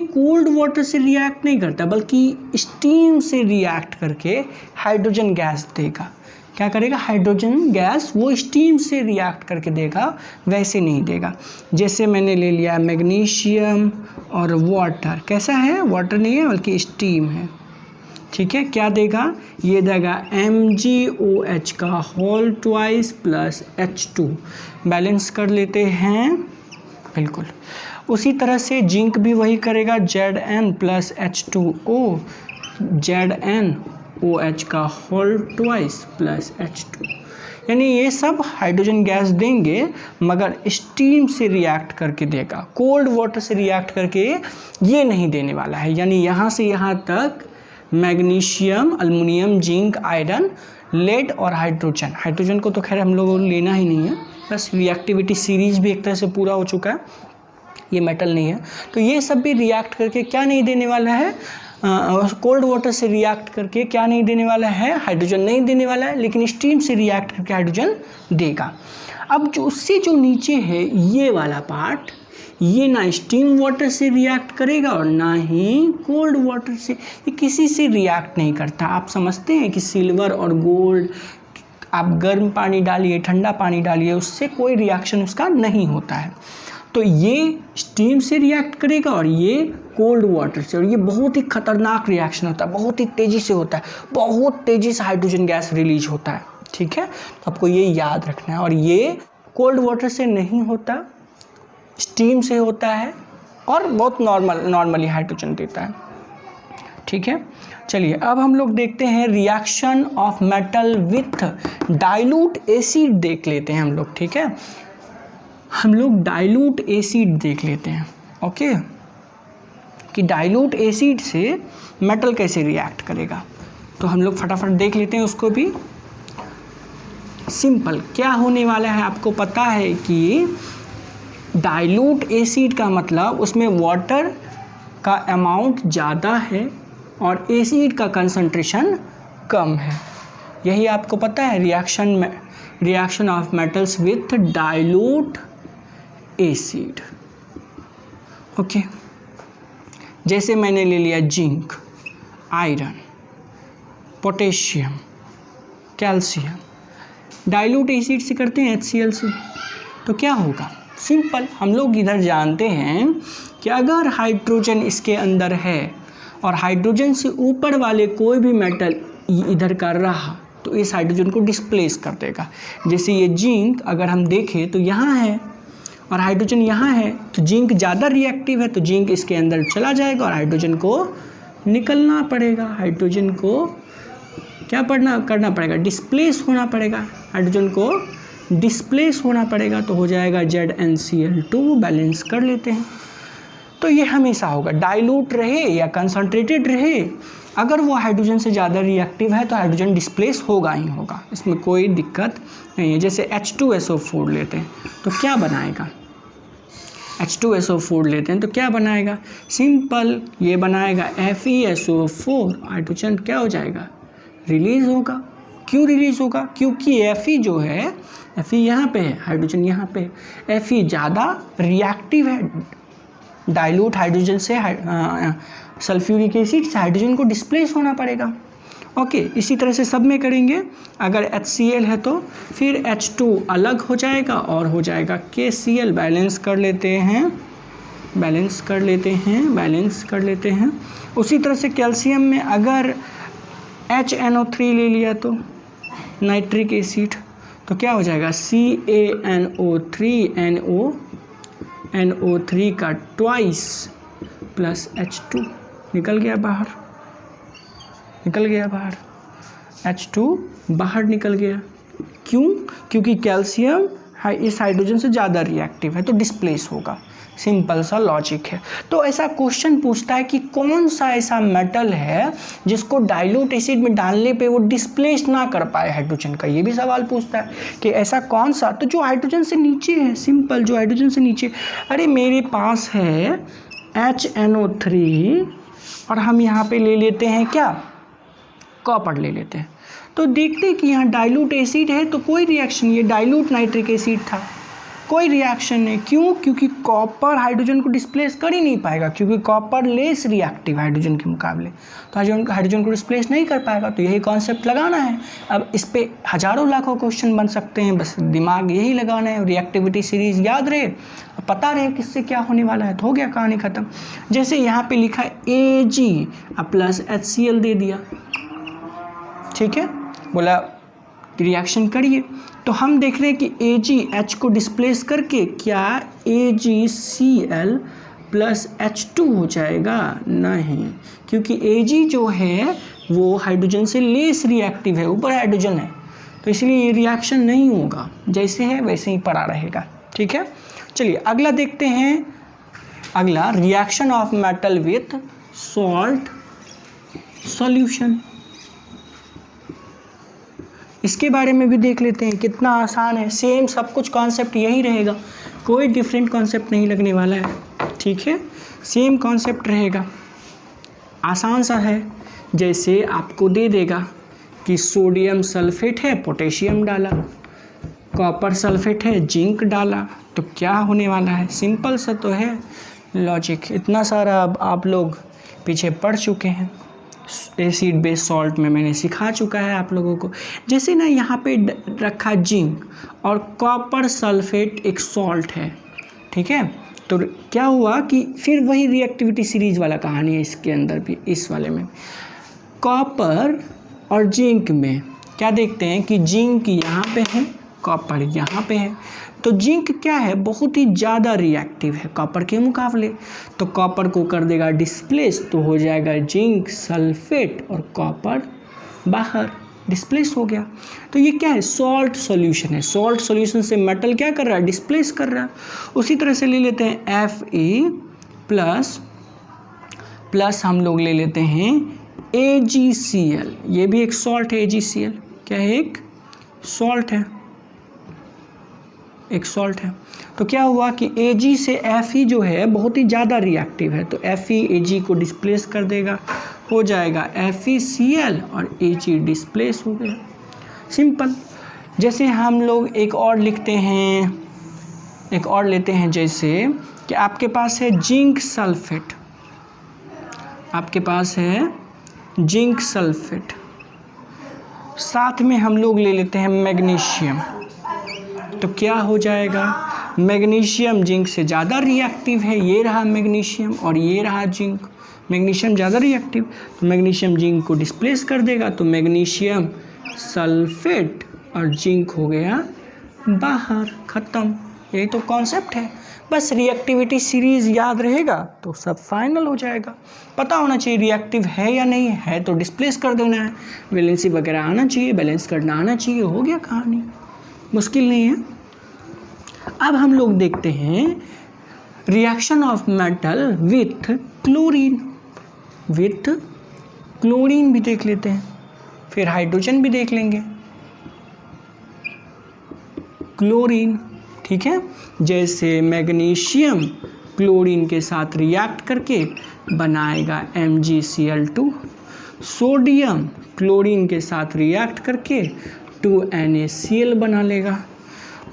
कोल्ड वाटर से रिएक्ट नहीं करता बल्कि स्टीम से रिएक्ट करके हाइड्रोजन गैस देगा। क्या करेगा, हाइड्रोजन गैस वो स्टीम से रिएक्ट करके देगा, वैसे नहीं देगा। जैसे मैंने ले लिया मैग्नीशियम और वाटर, कैसा है, वाटर नहीं है बल्कि स्टीम है। ठीक है, क्या देगा, ये देगा MgOH का whole twice plus H2। Balance कर लेते हैं, बिल्कुल। उसी तरह से जिंक भी वही करेगा, Zn प्लस H2O, ZnOH का होल ट्वाइस प्लस H2। यानी ये सब हाइड्रोजन गैस देंगे मगर स्टीम से रिएक्ट करके देगा, कोल्ड वाटर से रिएक्ट करके ये नहीं देने वाला है। यानी यहाँ से यहाँ तक magnesium, aluminium, zinc, iron lead और हाइड्रोजन। हाइड्रोजन को तो खैर हम लोगों को लेना ही नहीं है, बस रिएक्टिविटी सीरीज भी एक तरह से पूरा हो चुका है, ये मेटल नहीं है। तो ये सब भी रिएक्ट करके क्या नहीं देने वाला है, कोल्ड वाटर से रिएक्ट करके क्या नहीं देने वाला है, हाइड्रोजन नहीं देने वाला है, लेकिन स्टीम से रिएक्ट करके हाइड्रोजन देगा। अब जो उससे जो नीचे है ये वाला पार्ट, ये ना स्टीम वाटर से रिएक्ट करेगा और ना ही कोल्ड वाटर से, ये किसी से रिएक्ट नहीं करता। आप समझते हैं कि सिल्वर और गोल्ड आप गर्म पानी डालिए, ठंडा पानी डालिए, उससे कोई रिएक्शन उसका नहीं होता है। तो ये स्टीम से रिएक्ट करेगा और ये कोल्ड वाटर से, और ये बहुत ही खतरनाक रिएक्शन होता है, बहुत ही तेज़ी से होता है, बहुत तेज़ी से हाइड्रोजन गैस रिलीज होता है। ठीक है, तो आपको ये याद रखना है। और ये कोल्ड वाटर से नहीं होता, स्टीम से होता है और बहुत नॉर्मली हाइड्रोजन देता है। ठीक है, चलिए अब हम लोग देखते हैं reaction of metal with dilute acid देख लेते हैं हम लोग। ठीक है, हम लोग डाइल्यूट एसिड देख लेते हैं। ओके, कि डाइल्यूट एसिड से मेटल कैसे रिएक्ट करेगा, तो हम लोग फटाफट देख लेते हैं उसको भी। सिंपल क्या होने वाला है, आपको पता है कि डाइल्यूट एसिड का मतलब उसमें वाटर का अमाउंट ज़्यादा है और एसिड का कंसंट्रेशन कम है। यही आपको पता है reaction of metals with dilute acid. Okay, जैसे मैंने ले लिया zinc, iron, potassium, calcium, dilute acid से करते हैं HCl से, तो क्या होगा, सिंपल हम लोग इधर जानते हैं कि अगर हाइड्रोजन इसके अंदर है और हाइड्रोजन से ऊपर वाले कोई भी मेटल इधर कर रहा तो इस हाइड्रोजन को डिस्प्लेस कर देगा। जैसे ये जिंक अगर हम देखें तो यहाँ है और हाइड्रोजन यहाँ है, तो जिंक ज़्यादा रिएक्टिव है तो जिंक इसके अंदर चला जाएगा और हाइड्रोजन को निकलना पड़ेगा, हाइड्रोजन को क्या करना पड़ेगा, डिस्प्लेस होना पड़ेगा, हाइड्रोजन को डिस्प्लेस होना पड़ेगा, तो हो जाएगा ZnCl2। बैलेंस कर लेते हैं, तो ये हमेशा होगा, डाइल्यूट रहे या कंसंट्रेटेड रहे, अगर वो हाइड्रोजन से ज़्यादा रिएक्टिव है तो हाइड्रोजन डिस्प्लेस होगा ही होगा, इसमें कोई दिक्कत नहीं है। जैसे H2SO4 लेते हैं तो क्या बनाएगा, H2SO4 लेते हैं तो क्या बनाएगा, सिंपल ये बनाएगा FeSO4, हाइड्रोजन क्या हो जाएगा, रिलीज होगा। क्यों रिलीज होगा, क्योंकि Fe जो है, Fe यहाँ पे है, हाइड्रोजन यहाँ पे है, Fe ज़्यादा रिएक्टिव है, डाइल्यूट हाइड्रोजन से सल्फ्यूरिक एसिड से हाइड्रोजन को डिस्प्लेस होना पड़ेगा। ओके, इसी तरह से सब में करेंगे। अगर HCl है तो फिर H2 अलग हो जाएगा और हो जाएगा KCl। बैलेंस कर लेते हैं, बैलेंस कर लेते हैं। उसी तरह से कैल्शियम में अगर HNO3 ले लिया तो नाइट्रिक एसिड, तो क्या हो जाएगा CaNO3, NO3 का ट्वाइस प्लस H2 निकल गया बाहर, H2 बाहर निकल गया। क्यों, क्योंकि कैल्शियम इस हाइड्रोजन से ज़्यादा रिएक्टिव है तो डिस्प्लेस होगा, सिंपल सा लॉजिक है। तो ऐसा क्वेश्चन पूछता है कि कौन सा ऐसा मेटल है जिसको डाइल्यूट एसिड में डालने पे वो डिस्प्लेस ना कर पाए हाइड्रोजन का, ये भी सवाल पूछता है कि ऐसा कौन सा, तो जो हाइड्रोजन से नीचे है, सिंपल जो हाइड्रोजन से नीचे, अरे मेरे पास है HNO3 और हम यहाँ पे ले लेते हैं क्या, कॉपर ले लेते हैं, तो देखते हैं कि यहाँ डाइल्यूट एसिड है तो कोई रिएक्शन, ये डाइल्यूट नाइट्रिक एसिड था, कोई रिएक्शन नहीं। क्यों, क्योंकि कॉपर हाइड्रोजन को डिस्प्लेस कर ही नहीं पाएगा, क्योंकि कॉपर लेस रिएक्टिव हाइड्रोजन के मुकाबले, तो हाइड्रोजन को डिस्प्लेस नहीं कर पाएगा। तो यही कॉन्सेप्ट लगाना है। अब इस पे हज़ारों लाखों क्वेश्चन बन सकते हैं, बस दिमाग यही लगाना है, रिएक्टिविटी सीरीज याद रहे, पता रहे किससे क्या होने वाला है, तो हो गया कहानी ख़त्म। जैसे यहाँ पे लिखा है Ag प्लस HCl दे दिया, ठीक है, बोला रिएक्शन करिए, तो हम देख रहे हैं कि AgH को डिस्प्लेस करके क्या AgCl प्लस H2 हो जाएगा, नहीं, क्योंकि Ag जो है वो हाइड्रोजन से लेस रिएक्टिव है, ऊपर हाइड्रोजन है, तो इसलिए ये रिएक्शन नहीं होगा, जैसे है वैसे ही पड़ा रहेगा। ठीक है, चलिए अगला देखते हैं। अगला reaction of metal with salt solution. इसके बारे में भी देख लेते हैं, कितना आसान है, सेम सब कुछ कॉन्सेप्ट यही रहेगा, कोई डिफरेंट कॉन्सेप्ट नहीं लगने वाला है, ठीक है, सेम कॉन्सेप्ट रहेगा, आसान सा है। जैसे आपको दे देगा कि सोडियम सल्फेट है, पोटेशियम डाला, कॉपर सल्फेट है, जिंक डाला, तो क्या होने वाला है, सिंपल सा तो है लॉजिक, इतना सारा अब आप लोग पीछे पढ़ चुके हैं, एसिड बेस सॉल्ट में मैंने सिखा चुका है आप लोगों को। जैसे ना यहाँ पे रखा जिंक और कॉपर सल्फेट एक सॉल्ट है, ठीक है, तो क्या हुआ कि फिर वही रिएक्टिविटी सीरीज वाला कहानी है इसके अंदर भी, इस वाले में कॉपर और जिंक में क्या देखते हैं कि जिंक यहाँ पे है, कॉपर यहाँ पे है, तो जिंक क्या है, बहुत ही ज़्यादा रिएक्टिव है कॉपर के मुकाबले, तो कॉपर को कर देगा डिस्प्लेस, तो हो जाएगा जिंक सल्फेट और कॉपर बाहर डिस्प्लेस हो गया। तो ये क्या है, सॉल्ट सॉल्यूशन है, सॉल्ट सॉल्यूशन से मेटल क्या कर रहा है, डिस्प्लेस कर रहा है। उसी तरह से ले लेते हैं Fe प्लस हम लोग ले लेते हैं AgCl, ये भी एक सॉल्ट है, AgCl क्या है, एक सॉल्ट है, एक सॉल्ट है। तो क्या हुआ कि Ag से Fe जो है बहुत ही ज़्यादा रिएक्टिव है, तो Fe Ag को डिस्प्लेस कर देगा, हो जाएगा FeCl और Ag डिस्प्लेस हो गया, सिंपल। जैसे हम लोग एक और लिखते हैं, एक और लेते हैं, जैसे कि आपके पास है जिंक सल्फेट, आपके पास है जिंक सल्फेट, साथ में हम लोग ले लेते हैं मैग्नीशियम, तो क्या हो जाएगा, मैग्नीशियम जिंक से ज़्यादा रिएक्टिव है, ये रहा मैग्नीशियम और ये रहा जिंक, मैग्नीशियम ज़्यादा रिएक्टिव, तो मैग्नीशियम जिंक को डिस्प्लेस कर देगा, तो मैग्नीशियम सल्फेट और जिंक हो गया बाहर, ख़त्म। यही तो कॉन्सेप्ट है, बस रिएक्टिविटी सीरीज़ याद रहेगा तो सब फाइनल हो जाएगा। पता होना चाहिए रिएक्टिव है या नहीं है, तो डिस्प्लेस कर देना है, वैलेंसी वगैरह आना चाहिए, बैलेंस करना आना चाहिए, हो गया कहानी, मुश्किल नहीं है। अब हम लोग देखते हैं reaction of metal with chlorine, with chlorine भी देख लेते हैं, फिर हाइड्रोजन भी देख लेंगे, क्लोरीन, ठीक है। जैसे मैग्नीशियम क्लोरीन के साथ रिएक्ट करके बनाएगा MgCl2, सोडियम क्लोरीन के साथ रिएक्ट करके 2NaCl बना लेगा,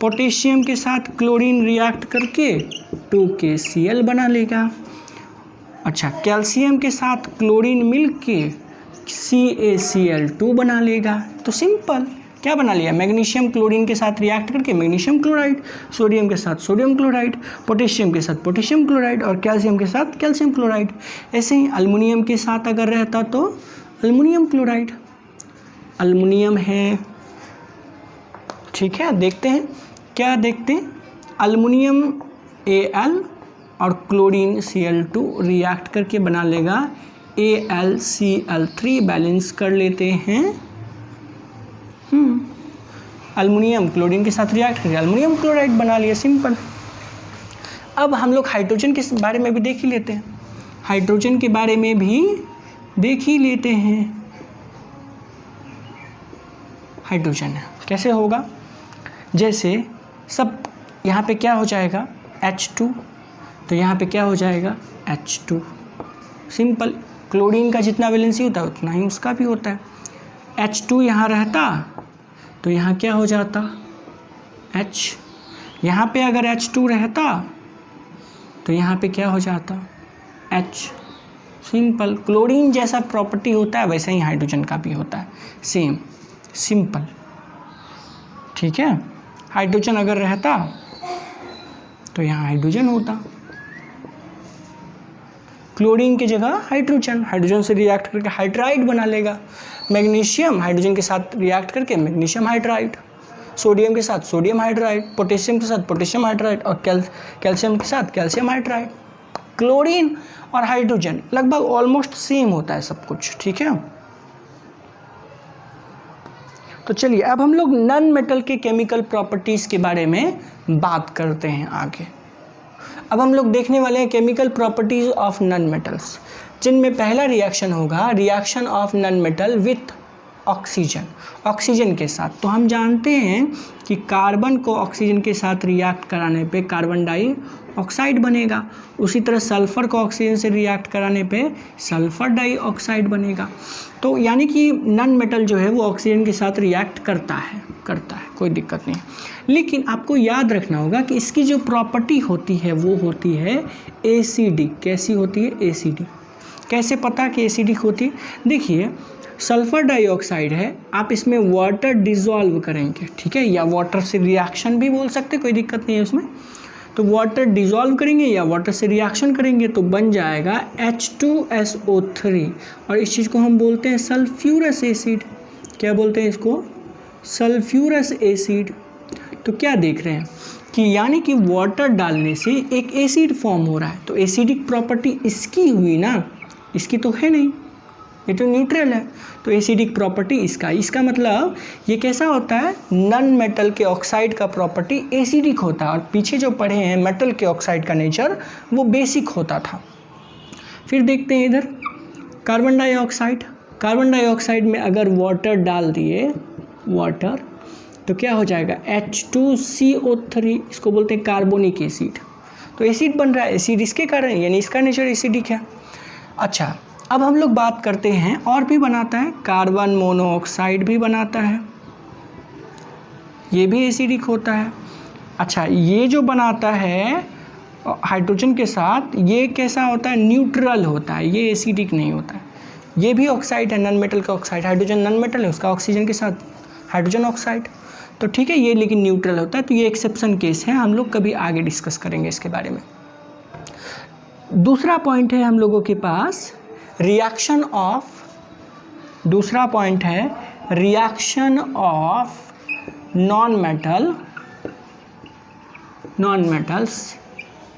पोटेशियम के साथ क्लोरीन रिएक्ट करके 2KCl बना लेगा, अच्छा कैल्शियम के साथ क्लोरीन मिल के CaCl2 बना लेगा। तो सिंपल क्या बना लिया, मैग्नीशियम क्लोरीन के साथ रिएक्ट करके मैग्नीशियम क्लोराइड, सोडियम के साथ सोडियम क्लोराइड, पोटेशियम के साथ पोटेशियम क्लोराइड और कैल्शियम के साथ कैल्शियम क्लोराइड। ऐसे ही अल्युमिनियम के साथ अगर रहता तो अल्युमिनियम क्लोराइड, अल्युमिनियम है, ठीक है। देखते हैं क्या देखते हैं, अल्युमिनियम Al और क्लोरीन Cl2 रिएक्ट करके बना लेगा AlCl3, बैलेंस कर लेते हैं, अल्युमिनियम क्लोरीन के साथ रिएक्ट करके अल्युमिनियम क्लोराइड बना लिया, सिंपल। अब हम लोग हाइड्रोजन के बारे में भी देख ही लेते हैं, हाइड्रोजन के बारे में भी देख ही लेते हैं। हाइड्रोजन कैसे होगा, जैसे सब यहाँ पे क्या हो जाएगा H2, तो यहाँ पे क्या हो जाएगा H2, सिंपल। क्लोरीन का जितना वैलेंसी होता है उतना ही उसका भी होता है। H2 यहाँ रहता तो यहाँ क्या हो जाता H, यहाँ पे अगर H2 रहता तो यहाँ पे क्या हो जाता H, सिंपल। क्लोरीन जैसा प्रॉपर्टी होता है वैसे ही हाइड्रोजन का भी होता है, सेम, सिंपल, ठीक है। हाइड्रोजन अगर रहता तो यहाँ हाइड्रोजन होता, क्लोरीन की जगह हाइड्रोजन, हाइड्रोजन से रिएक्ट करके हाइड्राइड बना लेगा। मैग्नीशियम हाइड्रोजन के साथ रिएक्ट करके मैग्नीशियम हाइड्राइड, सोडियम के साथ सोडियम हाइड्राइड, पोटेशियम के साथ पोटेशियम हाइड्राइड और कैल्शियम के साथ कैल्शियम हाइड्राइड। क्लोरीन और हाइड्रोजन लगभग ऑलमोस्ट सेम होता है सब कुछ, ठीक है। तो चलिए अब हम लोग नॉन मेटल के केमिकल प्रॉपर्टीज़ के बारे में बात करते हैं आगे। अब हम लोग देखने वाले हैं chemical properties of non metals, जिनमें पहला रिएक्शन होगा reaction of non metal with oxygen के साथ। तो हम जानते हैं कि कार्बन को ऑक्सीजन के साथ रिएक्ट कराने पे कार्बन डाइऑक्साइड बनेगा, उसी तरह सल्फ़र को ऑक्सीजन से रिएक्ट कराने पे सल्फ़र डाइऑक्साइड बनेगा। तो यानी कि नॉन मेटल जो है वो ऑक्सीजन के साथ रिएक्ट करता है, कोई दिक्कत नहीं। लेकिन आपको याद रखना होगा कि इसकी जो प्रॉपर्टी होती है वो होती है एसिडिक। कैसी होती है? एसिडिक। कैसे पता कि एसिडिक होती है? देखिए, सल्फ़र डाइऑक्साइड है, आप इसमें वाटर डिज़ोल्व करेंगे, ठीक है, या वाटर से रिएक्शन भी बोल सकते, कोई दिक्कत नहीं है उसमें। तो वाटर डिज़ोल्व करेंगे या वाटर से रिएक्शन करेंगे तो बन जाएगा H2SO3, और इस चीज़ को हम बोलते हैं सल्फ्यूरस एसिड। क्या बोलते हैं इसको? Sulphurous acid. तो क्या देख रहे हैं कि यानी कि वाटर डालने से एक एसिड फॉर्म हो रहा है, तो एसिडिक प्रॉपर्टी इसकी हुई ना, इसकी तो है नहीं, ये तो न्यूट्रल है। तो एसिडिक प्रॉपर्टी इसका मतलब ये कैसा होता है? नॉन मेटल के ऑक्साइड का प्रॉपर्टी एसिडिक होता है, और पीछे जो पढ़े हैं मेटल के ऑक्साइड का नेचर वो बेसिक होता था। फिर देखते हैं इधर कार्बन डाइऑक्साइड में अगर वाटर डाल दिए, वाटर, तो क्या हो जाएगा? H2CO3, इसको बोलते हैं कार्बोनिक एसिड। तो एसिड बन रहा है, एसिड इसके कारण, यानी इसका नेचर एसिडिक है। अच्छा, अब हम लोग बात करते हैं और भी बनाता है, कार्बन मोनोऑक्साइड भी बनाता है, ये भी एसिडिक होता है। अच्छा, ये जो बनाता है हाइड्रोजन के साथ, ये कैसा होता है? न्यूट्रल होता है, ये एसिडिक नहीं होता है। ये भी ऑक्साइड है, नॉन मेटल का ऑक्साइड, हाइड्रोजन नॉन मेटल है, उसका ऑक्सीजन के साथ हाइड्रोजन ऑक्साइड, तो ठीक है, ये लेकिन न्यूट्रल होता है। तो ये एक्सेप्शन केस है, हम लोग कभी आगे डिस्कस करेंगे इसके बारे में। दूसरा पॉइंट है हम लोगों के पास reaction of non metals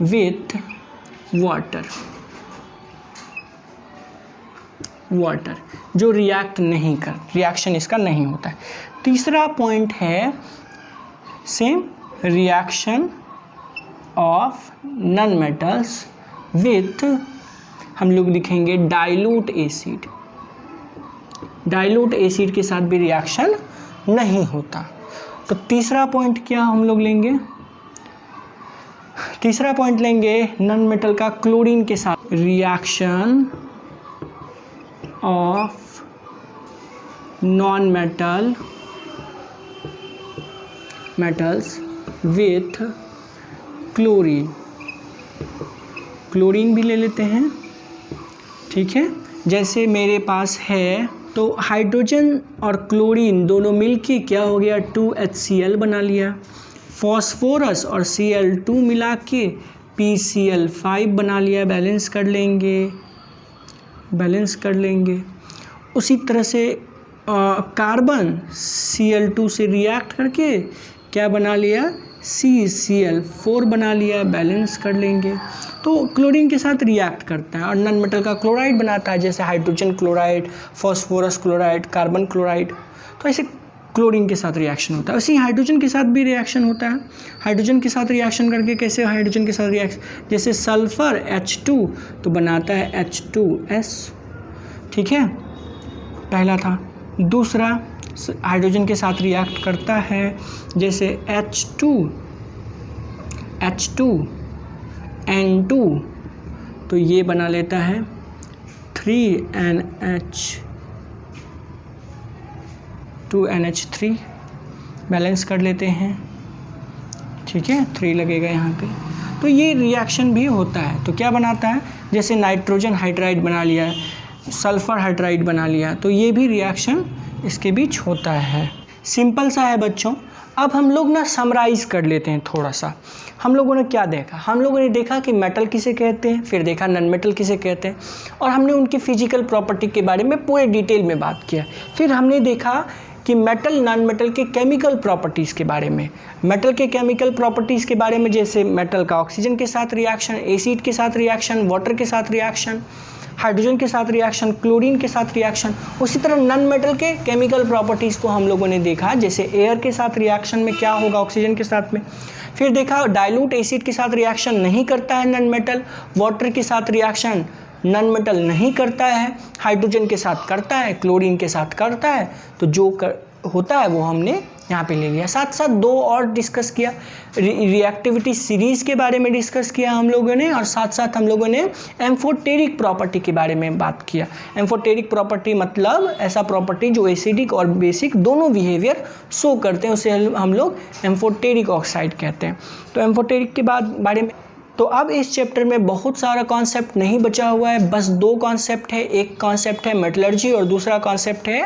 with water, जो रिएक्शन इसका नहीं होता है। तीसरा पॉइंट है same, reaction of non metals with, हम लोग लिखेंगे डाइल्यूट एसिड के साथ भी रिएक्शन नहीं होता। तो तीसरा पॉइंट क्या हम लोग लेंगे? तीसरा पॉइंट लेंगे नॉन मेटल का क्लोरीन के साथ, reaction of non metals with chlorine भी ले लेते हैं, ठीक है। जैसे मेरे पास है, तो हाइड्रोजन और क्लोरीन दोनों मिलके क्या हो गया? 2HCl बना लिया। फॉस्फोरस और Cl2 मिला के PCl5 बना लिया, बैलेंस कर लेंगे। उसी तरह से कार्बन Cl2 से रिएक्ट करके क्या बना लिया? CCl4 बना लिया, बैलेंस कर लेंगे। तो क्लोरीन के साथ रिएक्ट करता है और नॉन मेटल का क्लोराइड बनाता है, जैसे hydrogen chloride, phosphorus chloride, carbon chloride. तो ऐसे क्लोरीन के साथ रिएक्शन होता है। उसी हाइड्रोजन के साथ भी रिएक्शन होता है। हाइड्रोजन के साथ रिएक्शन करके कैसे? हाइड्रोजन के साथ रिएक्शन, जैसे सल्फ़र H2 तो बनाता है H2S, ठीक है, पहला था। दूसरा हाइड्रोजन के साथ रिएक्ट करता है, जैसे H2N2 तो ये बना लेता है 2NH3, बैलेंस कर लेते हैं, ठीक है, 3 लगेगा यहाँ पे। तो ये रिएक्शन भी होता है। तो क्या बनाता है? जैसे नाइट्रोजन हाइड्राइड बना लिया, सल्फ़र हाइड्राइड बना लिया, तो ये भी रिएक्शन इसके बीच होता है। सिंपल सा है बच्चों। अब हम लोग ना समराइज़ कर लेते हैं थोड़ा सा। हम लोगों ने क्या देखा? हम लोगों ने देखा कि मेटल किसे कहते हैं, फिर देखा नॉन मेटल किसे कहते हैं, और हमने उनकी फिजिकल प्रॉपर्टी के बारे में पूरे डिटेल में बात किया। फिर हमने देखा कि मेटल नॉन मेटल के केमिकल प्रॉपर्टीज़ के बारे में, मेटल के केमिकल प्रॉपर्टीज़ के बारे में, जैसे मेटल का ऑक्सीजन के साथ रिएक्शन, एसिड के साथ रिएक्शन, वाटर के साथ रिएक्शन, हाइड्रोजन के साथ रिएक्शन, क्लोरीन के साथ रिएक्शन। उसी तरह नॉन मेटल के केमिकल प्रॉपर्टीज़ को हम लोगों ने देखा, जैसे एयर के साथ रिएक्शन में क्या होगा ऑक्सीजन के साथ में। फिर देखा डाइल्यूट एसिड के साथ रिएक्शन नहीं करता है नॉन मेटल, वाटर के साथ रिएक्शन नॉन मेटल नहीं करता है, हाइड्रोजन के साथ करता है, क्लोरीन के साथ करता है, तो जो होता है वो हमने यहाँ पे ले लिया। साथ साथ दो और डिस्कस किया, रिएक्टिविटी सीरीज़ के बारे में डिस्कस किया हम लोगों ने, और साथ साथ हम लोगों ने एम्फोटेरिक प्रॉपर्टी के बारे में बात किया। एम्फोटेरिक प्रॉपर्टी मतलब ऐसा प्रॉपर्टी जो एसिडिक और बेसिक दोनों बिहेवियर शो करते हैं, उसे हम लोग एम्फोटेरिक ऑक्साइड कहते हैं। तो एम्फोटेरिक के बारे में तो अब इस चैप्टर में बहुत सारा कॉन्सेप्ट नहीं बचा हुआ है, बस दो कॉन्सेप्ट है। एक कॉन्सेप्ट है मेटलर्जी और दूसरा कॉन्सेप्ट है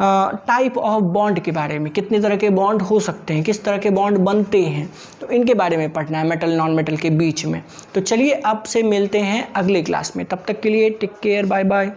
टाइप ऑफ बॉन्ड के बारे में, कितने तरह के बॉन्ड हो सकते हैं, किस तरह के बॉन्ड बनते हैं, तो इनके बारे में पढ़ना है मेटल नॉन मेटल के बीच में। तो चलिए अब से मिलते हैं अगले क्लास में, तब तक के लिए टेक केयर, बाय बाय।